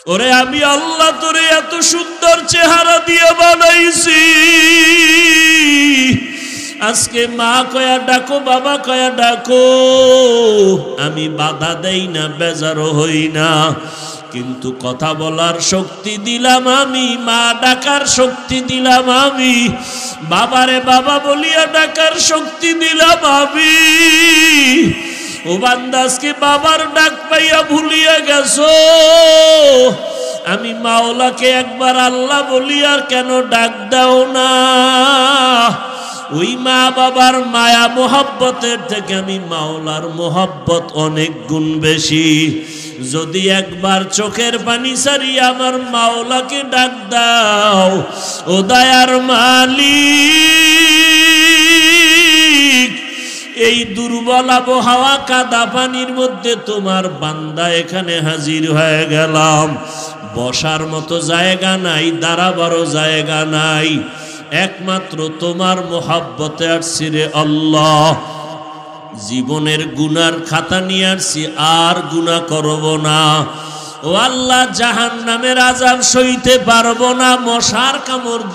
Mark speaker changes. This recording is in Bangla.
Speaker 1: ওরে আমি আল্লাহ তোরে এত সুন্দর চেহারা দিয়ে বানাইছি, আজকে মা কয়া ডাকো, বাবা কয়া ডাকো, আমি বাধা দেই না, বেজারও হই না। কিন্তু কথা বলার শক্তি দিলাম আমি, মা ডাকার শক্তি দিলাম আমি, বাবারে বাবা বলিয়া ডাকার শক্তি দিলাম আমি। ও বান্দা আজকে বাবার ডাক পাইয়া ভুলিয়া গেছো, আমি মাওলাকে একবার আল্লাহ বলিয়া কেন ডাক দাও না? ওই মা বাবার মায়া মোহাব্বতের থেকে আমি মাওলার মোহাব্বত অনেক গুণ বেশি। যদি একবার চোখের পানি সারিয়া আমার মাওলাকে ডাক দাও, ও দয়ার মালিক, এই দুর্বল আবহাওয়া কাদা পানির মধ্যে তোমার বান্দা এখানে হাজির হয়ে গেলাম, বসার মতো জায়গা নাই, দাঁড়াবারও জায়গা নাই, একমাত্র তোমার মোহাব্বতে আসছি রে আল্লাহ। জীবনের গুনার খাতা নিয়ে আসছি, আর গুনাহ করব না। ও আল্লাহ, জাহান্নামের আযাব সইতে পারবো না, মশার কামড়